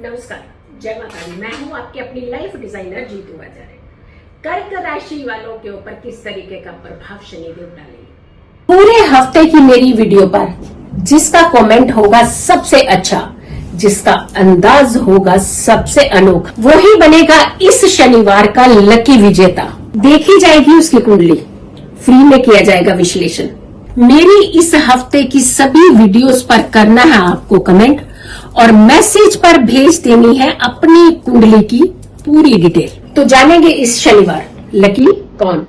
नमस्कार, जय माता दी। मैं हूँ आपकी अपनी लाइफ डिजाइनर जीतू आचार्य। कर्क राशि वालों के ऊपर किस तरीके का प्रभाव शनिदेव डालेंगे? पूरे हफ्ते की मेरी वीडियो पर जिसका कमेंट होगा सबसे अच्छा, जिसका अंदाज होगा सबसे अनोखा, वही बनेगा इस शनिवार का लकी विजेता। देखी जाएगी उसकी कुंडली, फ्री में किया जाएगा विश्लेषण। मेरी इस हफ्ते की सभी वीडियोस पर करना है आपको कमेंट और मैसेज पर भेज देनी है अपनी कुंडली की पूरी डिटेल। तो जानेंगे इस शनिवार लकी कौन।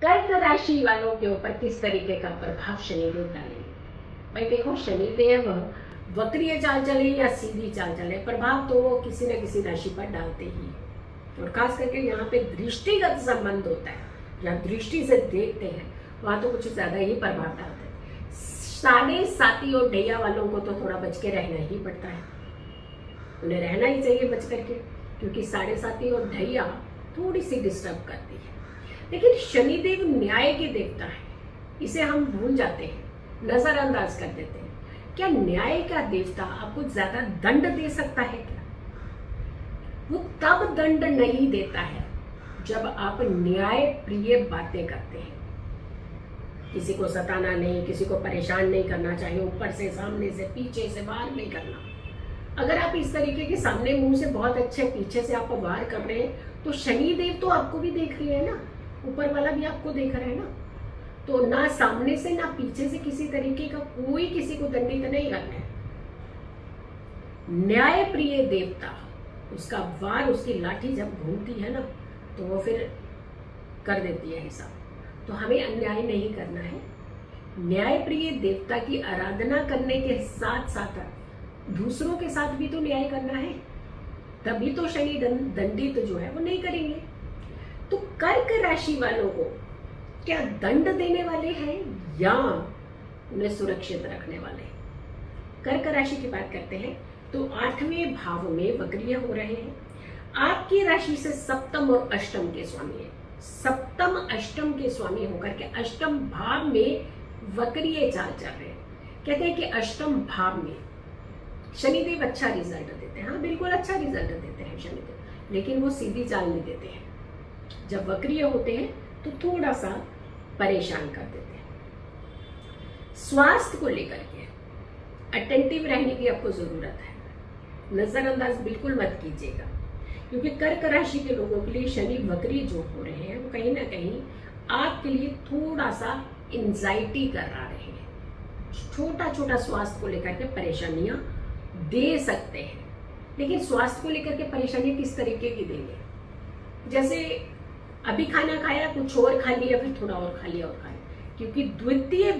कर्क राशि वालों के ऊपर किस तरीके का प्रभाव शनिदेव डालेंगे? भाई देखो, शनिदेव वक्रीय चाल चले या सीधी चाल चले, प्रभाव तो वो किसी न किसी राशि पर डालते ही। और खास करके यहाँ पे दृष्टिगत संबंध होता है या दृष्टि से देखते हैं, वहां तो कुछ ज्यादा ही प्रभाव डालते हैं। साढ़े साती और ढैया वालों को तो थोड़ा बच के रहना ही पड़ता है, उन्हें रहना ही चाहिए बच करके, क्योंकि साढ़े साती और ढैया थोड़ी सी डिस्टर्ब करती है। लेकिन शनिदेव न्याय के देवता है, इसे हम भूल जाते हैं, नजरअंदाज कर देते हैं। क्या न्याय का देवता आपको ज्यादा दंड दे सकता है क्या? वो तब दंड नहीं देता है जब आप न्याय प्रिय बातें करते हैं। किसी को सताना नहीं, किसी को परेशान नहीं करना चाहिए, ऊपर से, सामने से, पीछे से वार नहीं करना। अगर आप इस तरीके के सामने मुंह से बहुत अच्छे, पीछे से आप वार कर रहे हैं, तो शनिदेव तो आपको भी देख रही है ना, ऊपर वाला भी आपको देख रहा है ना। तो ना सामने से ना पीछे से किसी तरीके का कोई किसी को दंडित नहीं करना है। न्याय प्रिय देवता, उसका वार, उसकी लाठी जब घूमती है ना, तो वो फिर कर देती है हिसाब। तो हमें अन्याय नहीं करना है। न्याय प्रिय देवता की आराधना करने के साथ साथ दूसरों के साथ भी तो न्याय करना है, तभी तो शनि दंडित जो है वो नहीं करेंगे। तो कर्क राशि वालों को क्या दंड देने वाले हैं या उन्हें सुरक्षित रखने वाले? कर्क राशि की बात करते हैं तो 8वें भाव में वक्रीय हो रहे हैं। आपकी राशि से सप्तम और अष्टम के स्वामी है। सप्तम अष्टम के स्वामी होकर के अष्टम भाव में वक्रीय चाल चल रहे हैं। कहते हैं कि अष्टम भाव में शनिदेव अच्छा रिजल्ट देते हैं। हाँ, बिल्कुल अच्छा रिजल्ट देते हैं शनिदेव, लेकिन वो सीधी चाल नहीं देते हैं। जब वक्रीय होते हैं तो थोड़ा सा परेशान कर देते हैं। स्वास्थ्य को लेकर के अटेंटिव रहने की आपको जरूरत है, नजरअंदाज बिल्कुल मत कीजिएगा, क्योंकि कर्क राशि के लोगों के लिए शनि वक्रीय जो हो रहे हैं वो कहीं ना कहीं आपके लिए थोड़ा सा एंजाइटी करा रहे हैं। छोटा छोटा स्वास्थ्य को लेकर के परेशानियां दे सकते हैं। लेकिन स्वास्थ्य को लेकर के परेशानियां किस तरीके की देंगे? जैसे अभी खाना खाया, कुछ और खा लिया, फिर थोड़ा और खा लिया और खाया, क्योंकि द्वितीय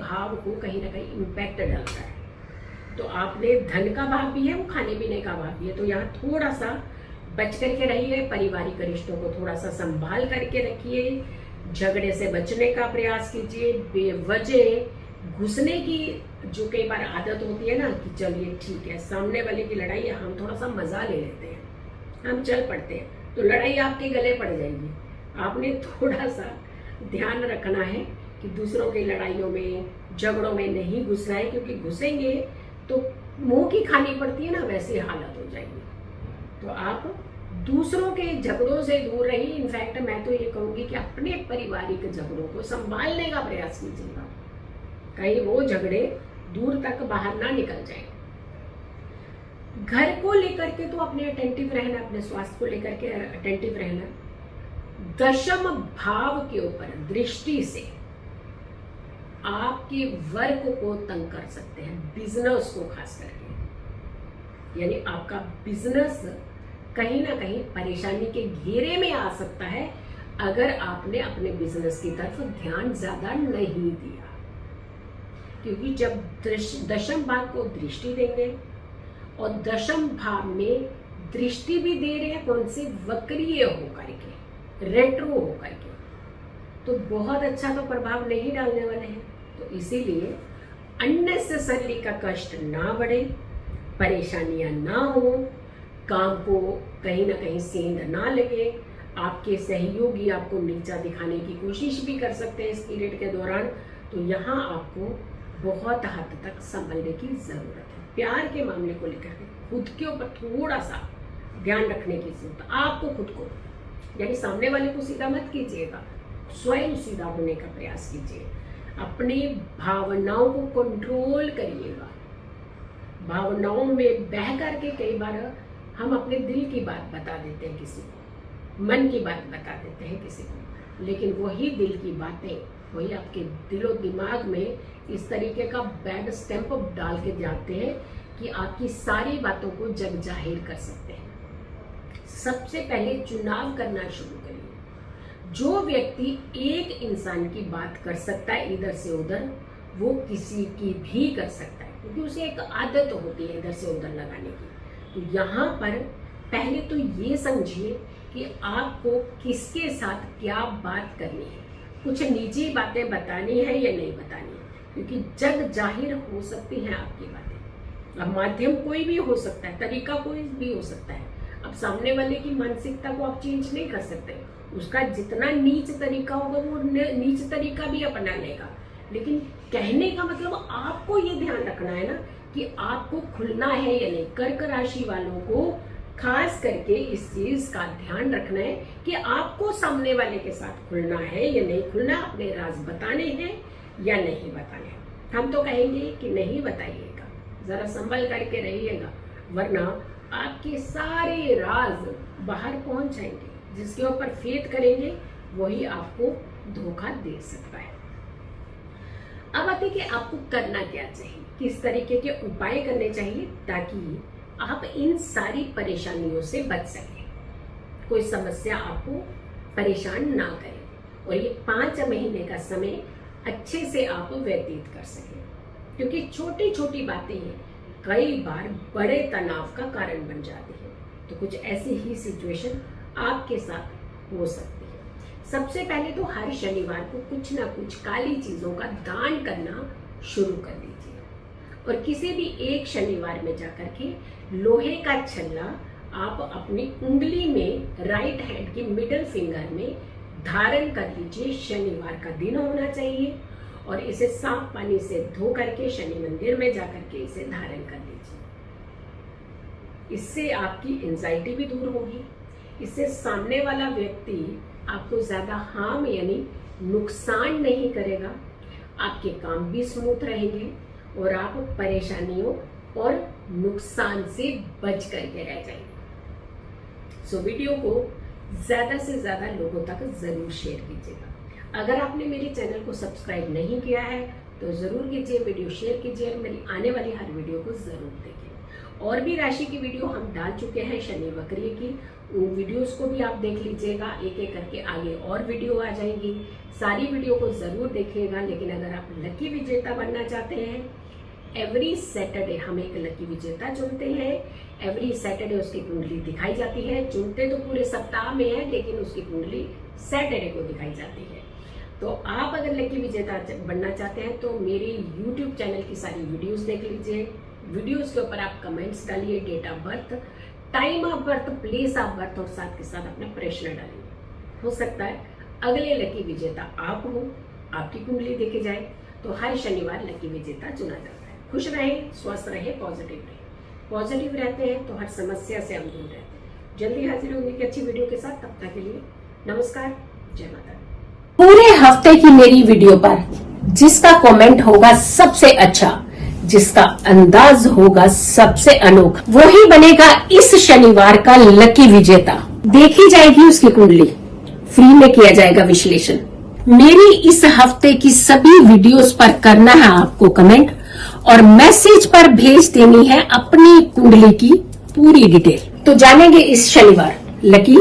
भाव को कहीं ना कहीं इम्पैक्ट डालता है। तो आपने धन का भाव भी है, वो खाने पीने का भाव भी है, तो यहाँ थोड़ा सा बच करके रहिए। पारिवारिक रिश्तों को थोड़ा सा संभाल करके रखिए। झगड़े से बचने का प्रयास कीजिए। बेवजह घुसने की जो कई बार आदत होती है ना, कि चलिए ठीक है, सामने वाले की लड़ाई है, हम थोड़ा सा मजा ले लेते हैं, हम चल पड़ते हैं, तो लड़ाई आपके गले पड़ जाएगी। आपने थोड़ा सा ध्यान रखना है कि दूसरों की लड़ाइयों में, झगड़ों में नहीं घुसना है, क्योंकि घुसेंगे तो मुंह की खानी पड़ती है ना, वैसी हालत हो जाएगी। तो आप दूसरों के झगड़ों से दूर रहिए। इनफैक्ट मैं तो ये कहूंगी कि अपने पारिवारिक झगड़ों को संभालने का प्रयास कीजिएगा, कहीं वो झगड़े दूर तक बाहर ना निकल जाए। घर को लेकर के तो अपने अटेंटिव रहना, अपने स्वास्थ्य को लेकर के अटेंटिव रहना। दशम भाव के ऊपर दृष्टि से आपके वर्क को तंग कर सकते हैं, बिजनेस को खास करके। यानी आपका बिजनेस कहीं ना कहीं परेशानी के घेरे में आ सकता है अगर आपने अपने बिजनेस की तरफ ध्यान ज्यादा नहीं दिया। क्योंकि जब दशम भाव को दृष्टि देंगे और दशम भाव में दृष्टि भी दे रहे हैं कौन से, वक्रीय होकर के, रेट्रो होकर के, तो बहुत अच्छा तो प्रभाव नहीं डालने वाले हैं। तो इसीलिए अननेसेसरली का कष्ट ना बढ़े, परेशानियां ना हो, काम को कहीं ना कहीं सेंध ना लगे, आपके सहयोगी आपको नीचा दिखाने की कोशिश भी कर सकते हैं इस पीरियड के दौरान। तो यहाँ आपको बहुत हद तक संभलने की जरूरत है। प्यार के मामले को लेकर के खुद के ऊपर थोड़ा सा ध्यान रखने की जरूरत है। आपको खुद को, यानी सामने वाले को सीधा मत कीजिएगा, स्वयं सीधा होने का प्रयास कीजिए। अपनी भावनाओं को कंट्रोल करिएगा। भावनाओं में बह करके कई बार हम अपने दिल की बात बता देते हैं किसी को, मन की बात बता देते हैं किसी को, लेकिन वही दिल की बातें, वही आपके दिलो दिमाग में इस तरीके का बैड स्टैंप डाल के जाते हैं कि आपकी सारी बातों को जग जाहिर कर सकते हैं। सबसे पहले चुनाव करना शुरू करिए। जो व्यक्ति एक इंसान की बात कर सकता है इधर से उधर, वो किसी की भी कर सकता है, क्योंकि उसे एक आदत होती है इधर से उधर लगाने की। तो यहाँ पर पहले तो ये समझिए कि आपको किसके साथ क्या बात करनी है, कुछ निजी बातें बतानी है या नहीं बतानी है, क्योंकि जग जाहिर हो सकती हैं आपकी बातें। अब माध्यम कोई भी हो सकता है, तरीका कोई भी हो सकता है। अब सामने वाले की मानसिकता को आप चेंज नहीं कर सकते, उसका जितना नीच तरीका होगा वो नीच तरीका भी अपना लेगा, लेकिन कहने का मतलब आपको ये ध्यान रखना है ना कि आपको खुलना है या नहीं। कर्क राशि वालों को खास करके इस चीज का ध्यान रखना है कि आपको सामने वाले के साथ खुलना है या नहीं खुलना, अपने राज बताने हैं या नहीं बताने हैं। हम तो कहेंगे कि नहीं बताइएगा, जरा संभल करके रहिएगा, वरना आपके सारे राज बाहर पहुंच जाएंगे। जिसके ऊपर फेथ करेंगे वही आपको धोखा दे सकता है। अब आते कि आपको करना क्या चाहिए, किस तरीके के उपाय करने चाहिए ताकि आप इन सारी परेशानियों से बच सकें, कोई समस्या आपको परेशान ना करे और ये 5 महीने का समय अच्छे से आप व्यतीत कर सकें। क्योंकि छोटी छोटी बातें हैं कई बार बड़े तनाव का कारण बन जाती है। तो कुछ ऐसी ही सिचुएशन आपके साथ हो सकती है। सबसे पहले तो हर शनिवार को कुछ ना कुछ काली चीजों का दान करना शुरू कर दीजिए और किसी भी एक शनिवार में जाकर के लोहे का छल्ला आप अपनी उंगली में, राइट हैंड की मिडिल फिंगर में धारण कर लीजिए। शनिवार का दिन होना चाहिए और इसे साफ पानी से धो करके शनि मंदिर में जाकर के इसे धारण कर लीजिए। इससे आपकी एंजाइटी भी दूर होगी, इससे सामने वाला व्यक्ति आपको ज्यादा हार्म यानी नुकसान नहीं करेगा, आपके काम भी स्मूथ रहेंगे और आप परेशानियों और नुकसान से बच करके रह जाएंगे। सो वीडियो को ज्यादा से ज्यादा लोगों तक जरूर शेयर कीजिएगा। अगर आपने मेरे चैनल को सब्सक्राइब नहीं किया है तो जरूर कीजिए, वीडियो शेयर कीजिए और मेरी आने वाली हर वीडियो को जरूर देखिए। और भी राशि की वीडियो हम डाल चुके हैं शनि वक्रीय की, उन वीडियोस को भी आप देख लीजिएगा। एक एक करके आगे और वीडियो आ जाएंगी, सारी वीडियो को जरूर देखिएगा। लेकिन अगर आप लकी विजेता बनना चाहते हैं, एवरी सैटरडे हम एक लकी विजेता चुनते हैं। एवरी सैटरडे उसकी कुंडली दिखाई जाती है। चुनते तो पूरे सप्ताह में है, लेकिन उसकी कुंडली सैटरडे को दिखाई जाती है। तो आप अगर लकी विजेता बनना चाहते हैं तो मेरे YouTube चैनल की सारी वीडियोस देख लीजिए। वीडियोस के ऊपर आप कमेंट्स डालिए, date of birth, time of birth, place of birth और साथ के साथ अपना प्रश्न डालिए। हो सकता है अगले लकी विजेता आप हो, आपकी कुंडली देखे जाए तो हर शनिवार लकी विजेता चुना जाता है। खुश रहें, स्वस्थ रहें, पॉजिटिव रहें। पॉजिटिव रहते हैं तो हर समस्या से हम दूर रहते हैं। जल्दी हाजिर होंगे एक अच्छी वीडियो के साथ। तब तक के लिए नमस्कार, जय माता दी। पूरे हफ्ते की मेरी वीडियो पर जिसका कमेंट होगा सबसे अच्छा, जिसका अंदाज होगा सबसे अनोखा, वही बनेगा इस शनिवार का लकी विजेता। देखी जाएगी उसकी कुंडली, फ्री में किया जाएगा विश्लेषण। मेरी इस हफ्ते की सभी वीडियोस पर करना है आपको कमेंट और मैसेज पर भेज देनी है अपनी कुंडली की पूरी डिटेल। तो जानेंगे इस शनिवार लकी